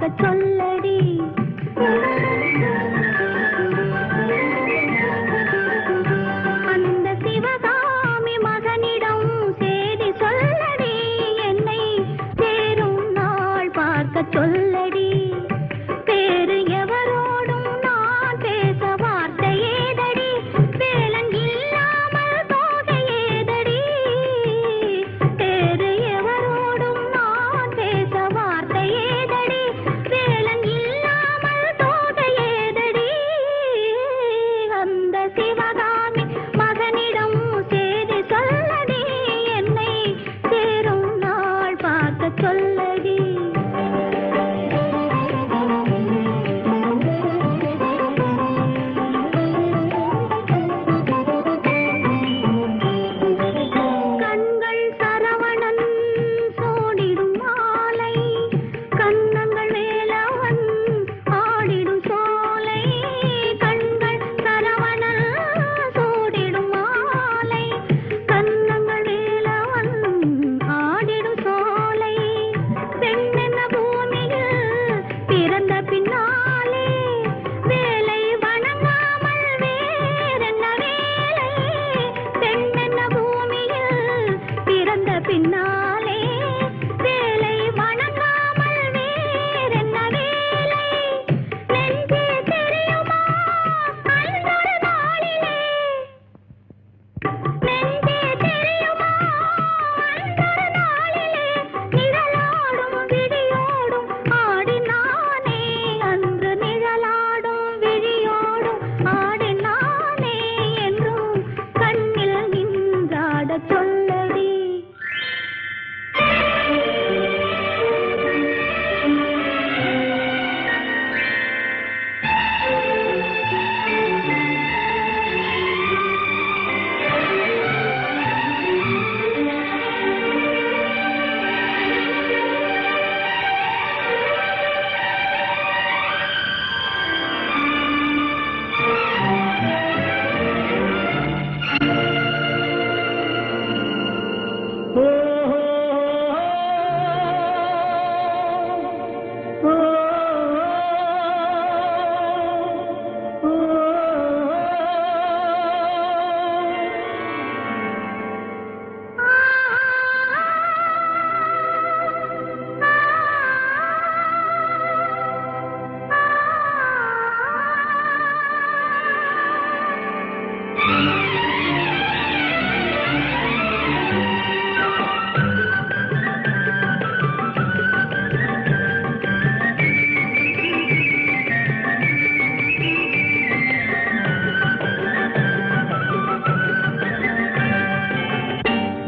பார்க்க சொல்லடி. அந்த சிவகாமி மகனிடம் செய்தி சொல்லடி, என்னை சேரும் நாள் பார்க்க சொல்லடி. வேறு எவரோடும் நான் பேச வார்த்தை ஏதடி, வேலன் இல்லாமல் தோகை ஏதடி. வேறு எவரோடும் நான் பேச வார்த்தை ஏதடி, வேலன் இல்லாமல் தோகை ஏதடி. அந்த சிவகாமி மகனிடம் செய்தி சொல்லடி, என்னை சேரும் நாள் பார்க்க சொல்லடி. கண்கள் சரவணன் சோடிடும் மாலை, கண்ணங்கள் வேலவன் ஆடிடும் சோலை. கண்கள் சரவணன் சோடிடும் மாலை, கண்ணங்கள் வேலவன் ஆடிடும் சோலை. பெண்ணென்ன பூமியில் பிறந்த பின்னாலே வேலை வணங்காமல் வேறென்ன வேலை. பெண்ணென்ன பூமியில் பிறந்த பின்னாலே வேலை வணங்காமல் வேறென்ன வேலை. நெஞ்சே தெரியுமா அன்றொரு நாளிலே, நெஞ்சே தெரியுமா அன்றொரு நாளிலே, நிழலாடும் விழியோடும் ஆடினானே. அன்று நிழலாடும் விழியோடும் ஆடினானே, என்றும் கண்ணில் நின்றாடச் சொல்லடி.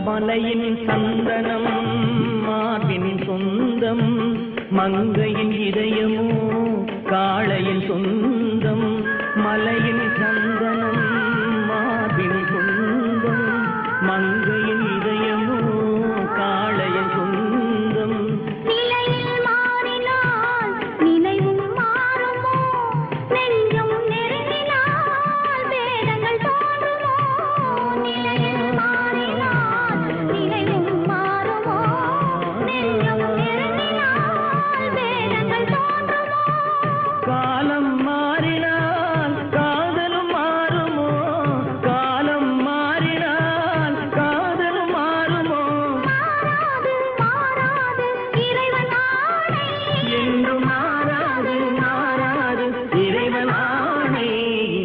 மலையின் சந்தனம் மார்பின் சொந்தம், மங்கையின் இதயமோ காளையின் சொந்தம். மலையின் சந்தனம் மார்பின் சொந்தம், மங்கையின் இதயமோ காளையின் சொந்தம். நிலையில் மாறினால் நினைவும் மாறுமோ, நெஞ்சம் நெருங்கினால் வேதங்கள் தோன்றுமோ. நிலையில் மாறினால் நினைவும் மாறுமோ, நெஞ்சம் நெருங்கினால் வேதங்கள் தோன்றுமோ. காலம் மாறினால் காதலும் மாறுமோ, காலம் மாறினால் காதலும் மாறுமோ. மாறாது மாறாது இறைவன் ஆணை, என்றும் மாறாது மாறாது இறைவன் ஆணை.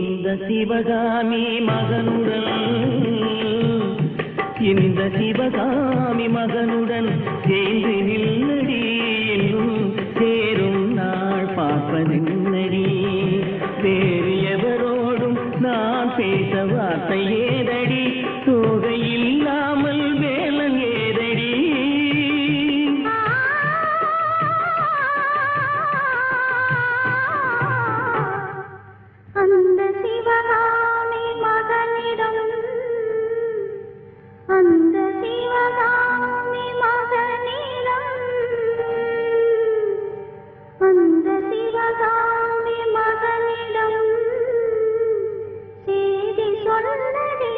இந்த சிவகாமி மகனுடன், இந்த சிவகாமி மகனுடன் சேர்ந்து நில்லடி, இன்னும் சேரும் நாள் பார்ப்பதென்னடி. வேறு எவரோடும் நான் பேச வார்த்தை ஏதடி, தோகை இல்லாமல் வேலன் ஏதடி. அந்த சிவகாமி மகனிடம், அந்த சிவகாமி மகனிடம், அந்த சிவகாமி மகனிடம் செய்தி சொல்லடி.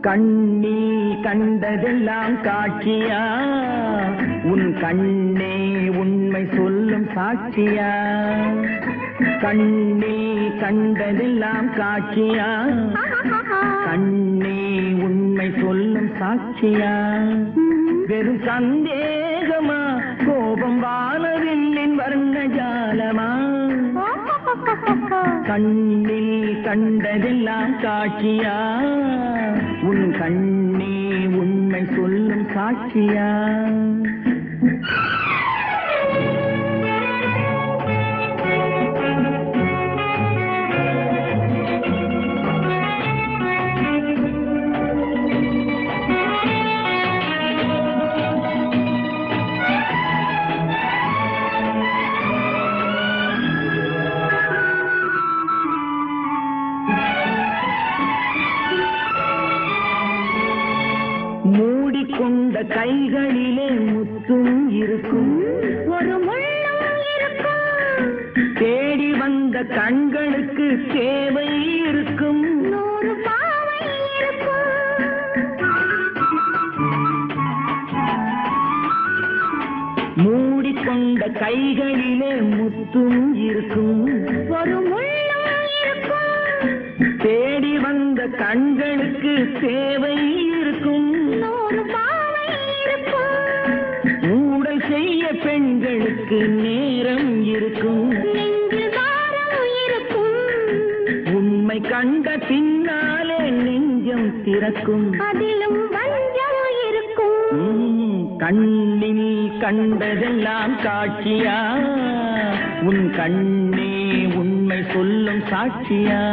கண்ணில் கண்டதெல்லாம் காட்சியா உன் கண்ணே உண்மை சொல்லும் சாட்சியா கண்ணில் கண்டதெல்லாம் காட்சியா கண்ணே உண்மை சொல்லும் சாட்சியா வெறும் சந்தேகமா கோபம் வானவில்லின் வர்ண ஜாலமா கண்ணில் கண்டதெல்லாம் காட்சியா உன் கண்ணே உண்மை சொல்லும் சாட்சியா மூடிக்கொண்ட கைகளிலே முத்தும் இருக்கும் ஒரு முள்ளும் இருக்கும் தேடி வந்த கண்களுக்கு தேவை இருக்கும் 100 பாவை இருக்கும் மூடிக்கொண்ட கைகளிலே முத்தும் இருக்கும் ஒரு முள்ளும் இருக்கும் தேடி வந்த கண்களுக்கு தேவை இருக்கும் 100 பாவை இருக்கும் ஊடல் செய்ய பெண்களுக்கு நேரம் இருக்கும் நெஞ்சில் பாரம் இருக்கும் உண்மை கண்ட பின்னாலே நெஞ்சம் திறக்கும் அதிலும் வஞ்சம் இருக்கும் கண்ணில் கண்டதெல்லாம் காட்சியா உன் கண்ணே உண்மை சொல்லும் சாட்சியா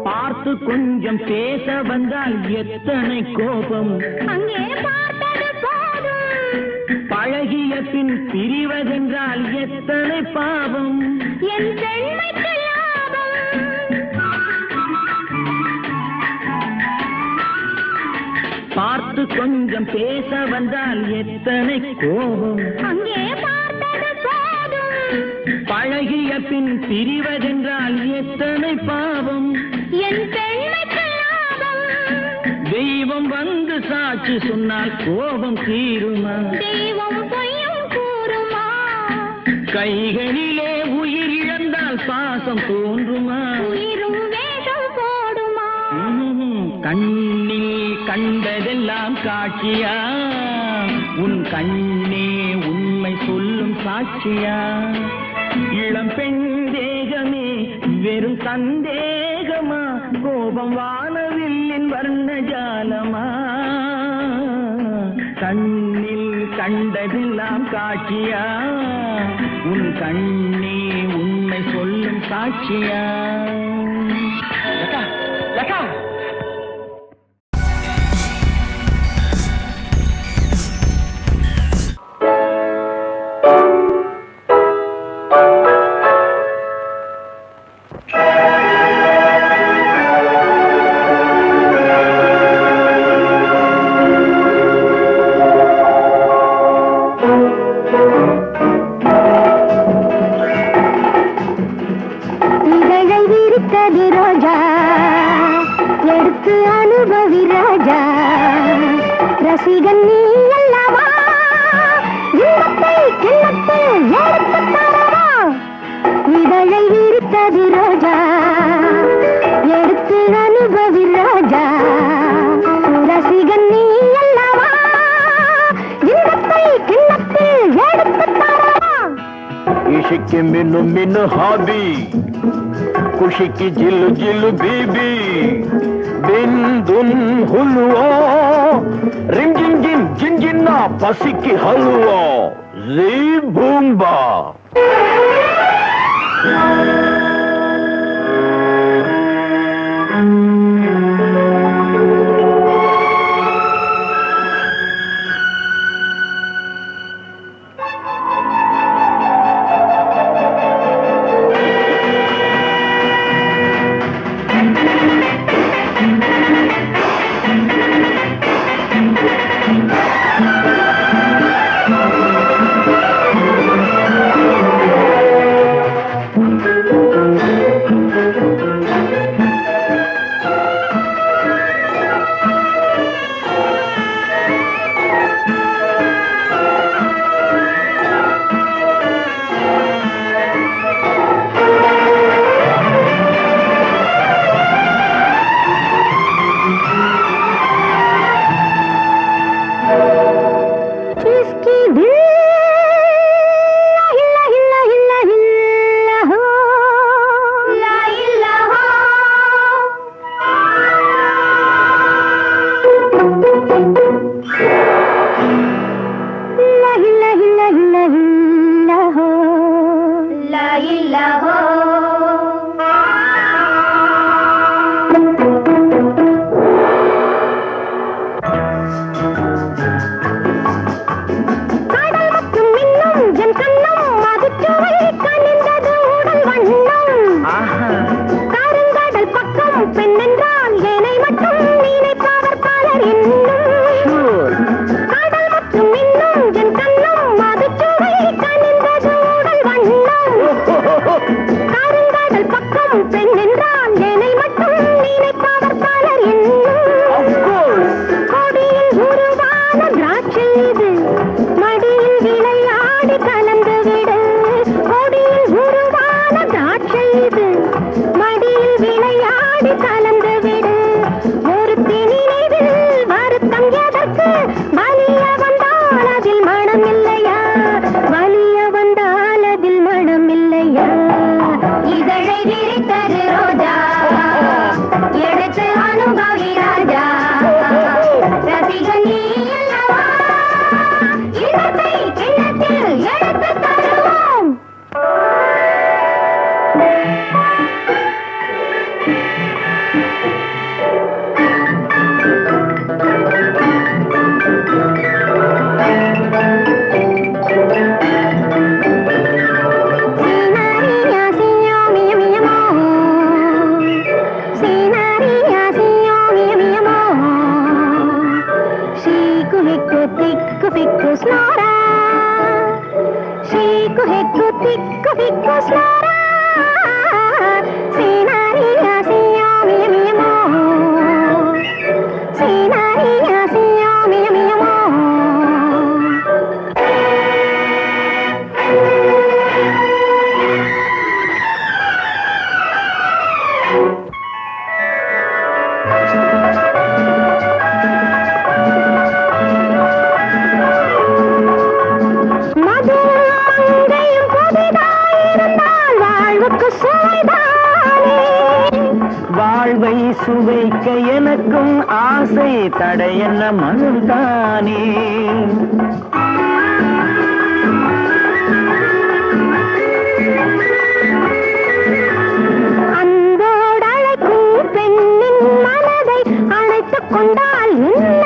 பார்த்து கொஞ்சம் பேச வந்தால் எத்தனை கோபம் அங்கே பார்த்தது போதும் பழகிய பின் பிரிவதென்றால் எத்தனை பாவம் என் பெண்மைக்கு லாபம் பார்த்து கொஞ்சம் பேச வந்தால் எத்தனை கோபம் அங்கே பார்த்தது போதும் பழகிய பின் பிரிவதென்றால் எத்தனை பாவம் என் பெண்மைக்கு லாபம் தெய்வம் வந்து சாட்சி சொன்னால் கோபம் தீருமா தெய்வம் பொய்யும் கூறுமா கைகளிலே உயிர் இழந்தால் பாசம் தோன்றுமா உயிரும் வேஷம் போடுமா கண்ணில் கண்டதெல்லாம் காட்சியா உன் கண்ணே உண்மை சொல்லும் சாட்சியா இளம் பெண் தேகமே வெறும் சந்தேகமா கோபம் வானவில்லின் வர்ண ஜாலமா கண்ணில் கண்டதெல்லாம் காட்சியா உன் கண்ணே உண்மை சொல்லும் சாட்சியா லதா, லதா. இதழை விரித்தது ரோஜா எடுத்து அனுபவி ராஜா ரசிகன் நீ அல்லவா இன்பத்தை கிண்ணத்தில் எடுத்து தரவா இதழை விரித்தது ரோஜா எடுத்து அனுபவி ராஜா ரசிகன் நீ அல்லவா இன்பத்தை கிண்ணத்தில் எடுத்து தரவா इश्क की मिनु मिनु हाबी खुशी की जिल जिल बीबी बिन दुन हुलवा रिम जिन जिन जिन जिन्ना पसी की हलवा जी बूम्बा hicku tikku fikku snora. Shiku hicku tikku fikku snora. Sinaria siya miya miya mo. Sinaria siya miya miya mo. வாழ்வை சுவைக்க எனக்கும் ஆசை தடையென்ன மனம்தானே அன்போடு அழைக்கும் பெண்ணின் மனதை அழைத்துக் கொண்டால் என்ன?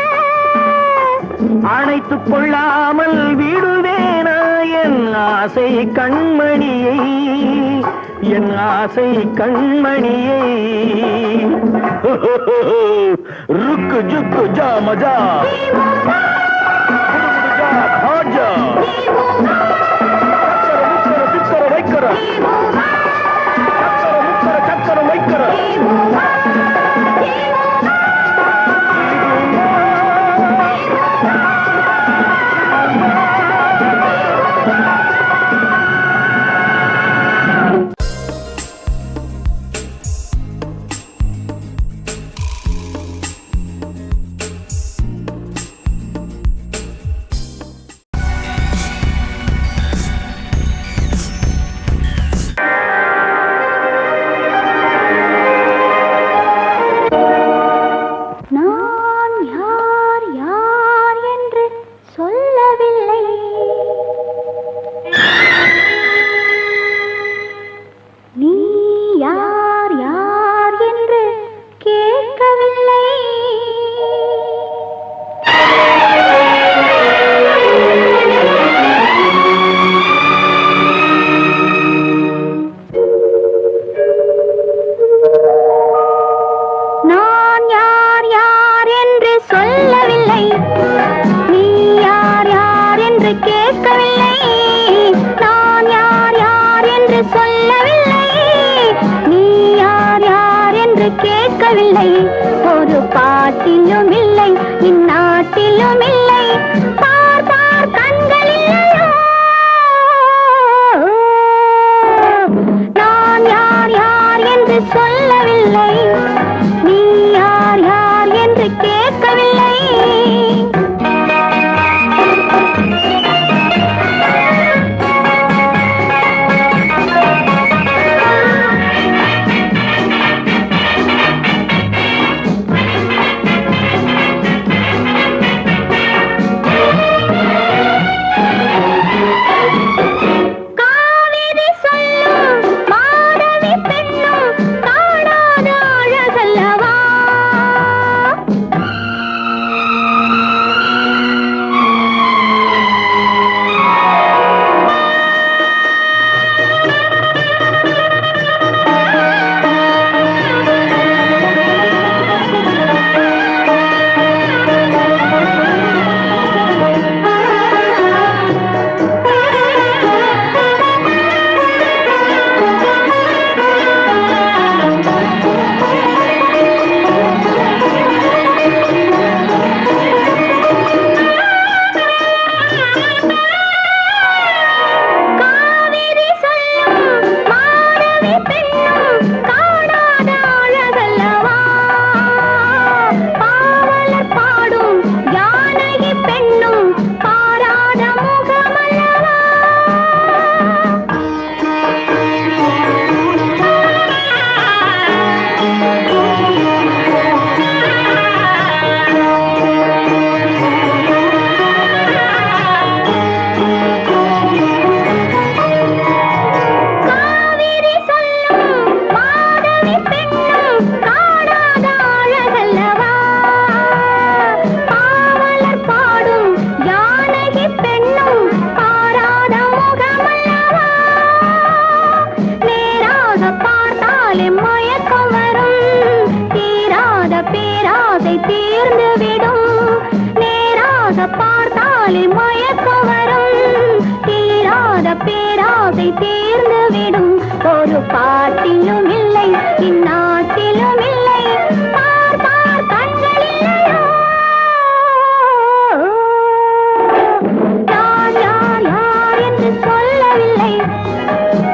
அணைத்துக் கொள்ளாமல் விடுவேனா என் ஆசை கண்மணியை என் ஆசை கண்மணியை ருக்கு ஜுக்கு ஜா மஜா ஆஜா சக்கர வைக்கர சக்கர வைக்கர நான் யார் யார் என்று சொல்லவில்லை. நீ யார் யார் என்று கேட்கவில்லை. நான் யார் யார் என்று சொல்லவில்லை. நீ யார் யார் என்று கேட்கவில்லை. நான் யார் யார் என்று சொல்லவில்லை. நீ யார் யார் என்று கேட்கவில்லை. ஒரு பாட்டிலும் இல்லை, இந்நாட்டிலும் இல்லை. பார் பார் கண்கள் இல்லையோ. நான் யார் யார் என்று சொல்லவில்லை. நீ யார் யார் என்று கேட்கவில்லை. பார்த்தாலே மயக்க வரும் தீராத பேராசை தேர்ந்து விடும் ஒரு பாட்டிலும் இல்லை இந்நாட்டிலும் இல்லை பார் பார் கண்களில்லையோ நான் யார் யார் என்று சொல்லவில்லை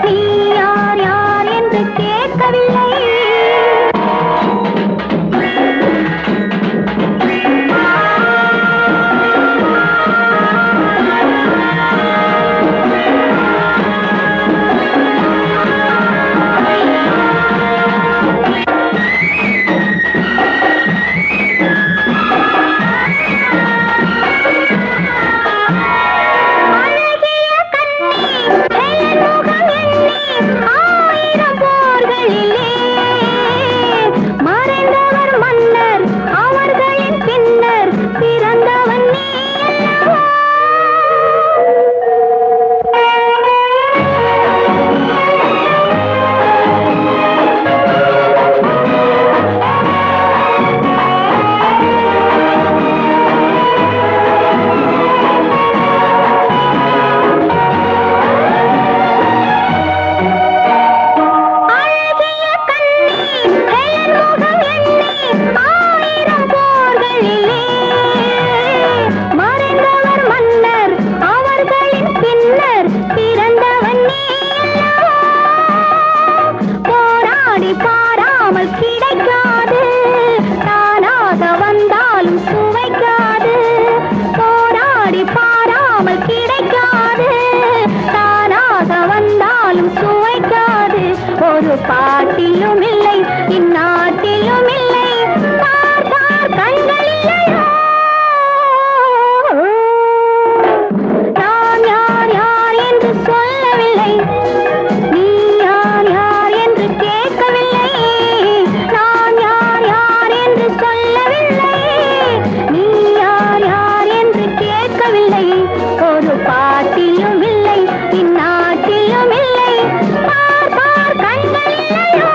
நீ யார் யார் என்று கேட்கவில்லை ஒரு பாட்டிலும் இல்லை இந்நாட்டிலும் இல்லை பார் பார் கண்களில்லையோ நான் யார் யார் என்று சொல்லவில்லை நீ யார் யார் என்று கேட்கவில்லை நான் யார் யார் என்று சொல்லவில்லை நீ யார் யார் என்று கேட்கவில்லை ஒரு பாட்டிலும் இல்லை இந்நாட்டிலும் இல்லை பார் பார் கண்களில்லையோ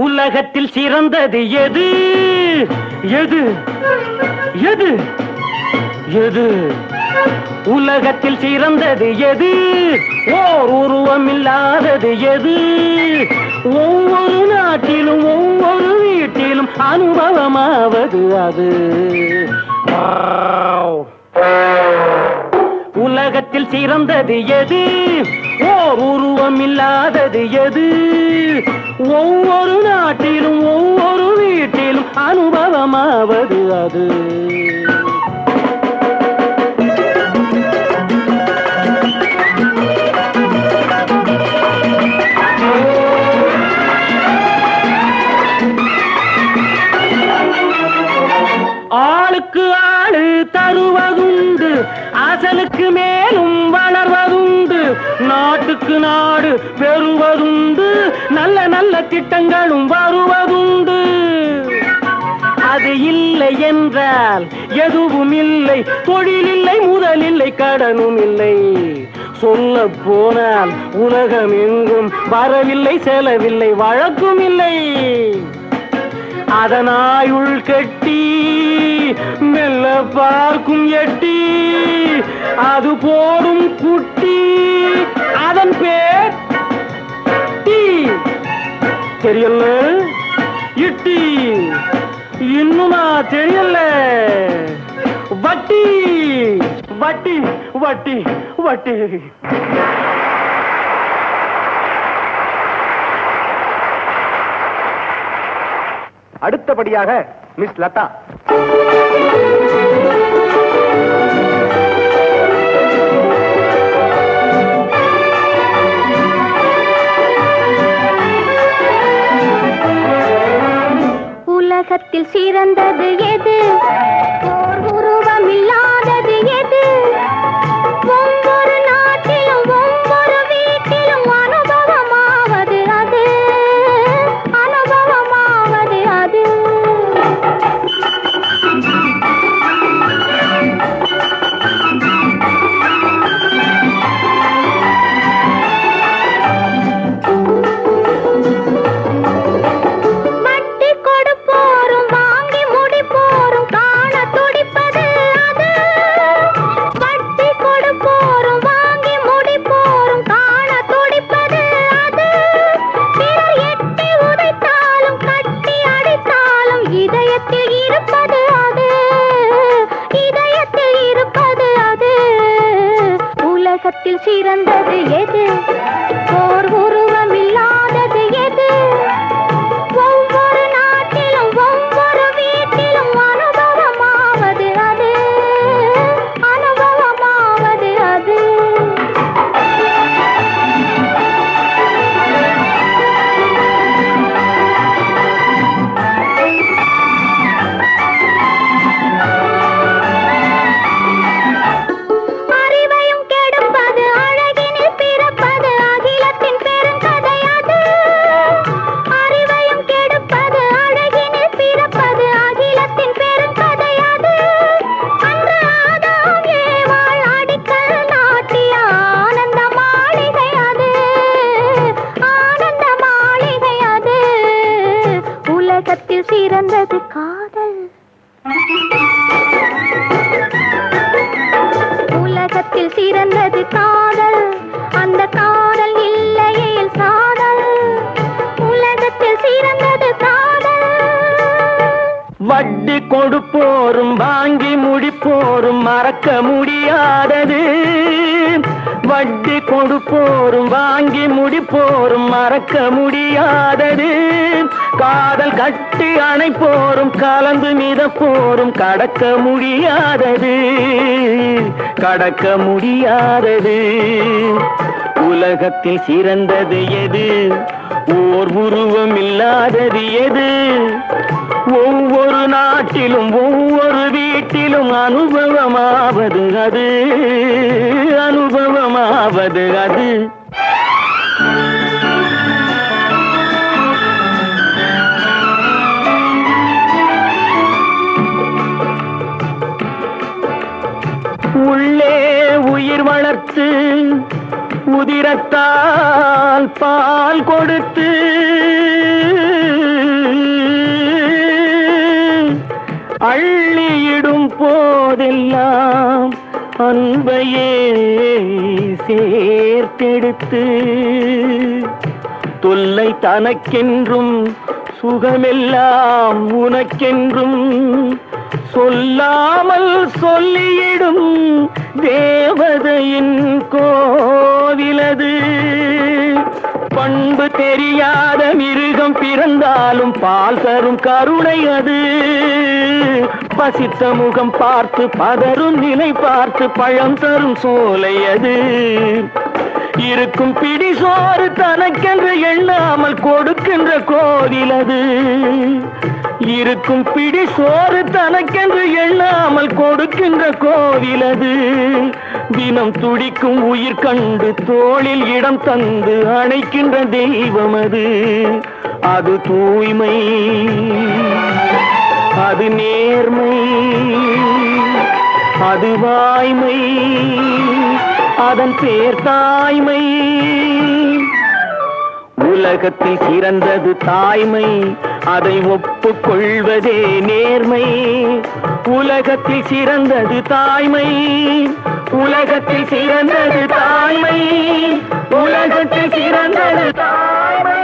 உலகத்தில் சிறந்தது எது எது எது எது உலகத்தில் சிறந்தது எது ஓர் உருவமில்லாதது எது ஒவ்வொரு நாட்டிலும் ஒவ்வொரு வீட்டிலும் அனுபவமாவது அது உலகத்தில் சிறந்தது எது ஓர் உருவமில்லாதது எது ஒவ்வொரு நாட்டிலும் ஒவ்வொரு வீட்டிலும் அனுபவமாவது அது ஆளுக்கு ஆளு தருவதுண்டு அசலுக்கு மேலும் வளர்வதுண்டு நாட்டுக்கு நாடு பெறுவதுண்டு நல்ல நல்ல திட்டங்களும் வருவதுண்டு அது இல்லை என்றால் எதுவும் இல்லை தொழில் இல்லை முதல் இல்லை கடனும் இல்லை சொல்ல போனால் உலகம் எங்கும் வரவில்லை செலவில்லை வழக்கும் இல்லை அதனாயுள் கட்டி மெல்ல பார்க்கும் எட்டி அது போடும் குட்டி அதன் பேர் டீ தெரியல இட்டி இன்னுமா தெரியல வட்டி வட்டி வட்டி வட்டி அடுத்தபடியாக மிஸ் லதா. உலகத்தில் சிறந்தது எது ஓர் உருவம் இல்லாதது எது ஒவ்வொரு நாட்டிலும் ஒவ்வொரு வீட்டிலும் அனுபவம் கொடுப்போரும் வாங்கி முடிப்போரும் மறக்க முடியாதது. வட்டி கொடுப்போரும் வாங்கி முடிப்போரும் மறக்க முடியாதது. காதல் கட்டி அணைப்போரும் கலந்து மிதப்போரும் கடக்க முடியாதது, கடக்க முடியாதது. உலகத்தில் சிறந்தது எது? ஓர் உருவம் இல்லாதது எது? ஒவ்வொரு நாட்டிலும் ஒவ்வொரு வீட்டிலும் அனுபவமாவது அது, அனுபவமாவது அது. உள்ளே உயிர் வளர்த்து உதிரத்தால் பால் கொடுத்து அள்ளியிடும் போதெல்லாம் அன்பையே சேர்த்தெடுத்து தொல்லை தனக்கென்றும் சுகமெல்லாம் உனக்கென்றும் சொல்லாமல் சொல்லியிடும் தேவதையின் கோவிலது. பண்பு தெரியாத மிருகம் பிறந்தாலும் பால் தரும் கருணை அது. பசித்த முகம் பார்த்து பதரும் நிலை பார்த்து பழம் தரும் சோலை அது. இருக்கும் பிடி சோறு தனக்கென்று எண்ணாமல் கொடுக்கின்ற கோவில் அது. இருக்கும் பிடி சோறு தனக்கென்று எண்ணாமல் கொடுக்கின்ற கோவில் அது. தினம் துடிக்கும் உயிர் கண்டு தோளில் இடம் தந்து அணைக்கின்ற தெய்வம் அது. அது தூய்மை, அது நேர்மை, அது வாய்மை, அதன் பேர் தாய்மை. உலகத்தில் சிறந்தது தாய்மை, அதை ஒப்புக்கொள்வதே நேர்மை. உலகத்தில் சிறந்தது தாய்மை, உலகத்தில் சிறந்தது தாய்மை, உலகத்தில் சிறந்தது தாய்மை.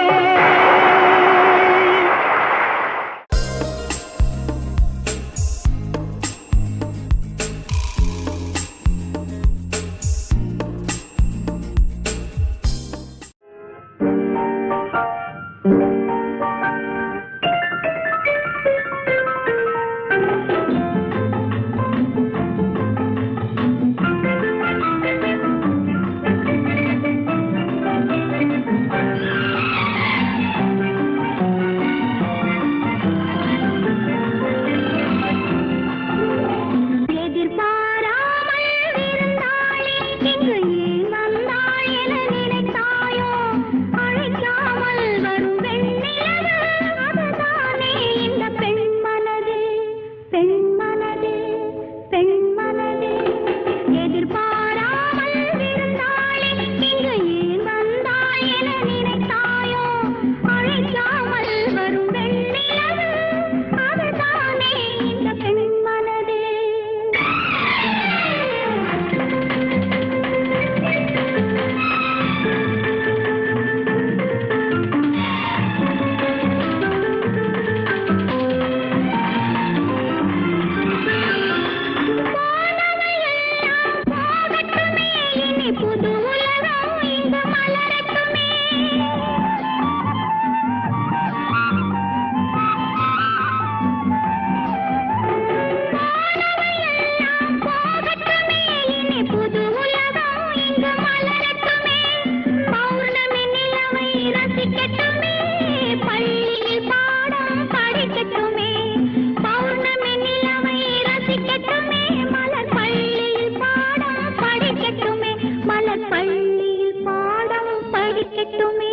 மலர் பள்ளியில் பாடம் படிக்கட்டுமே.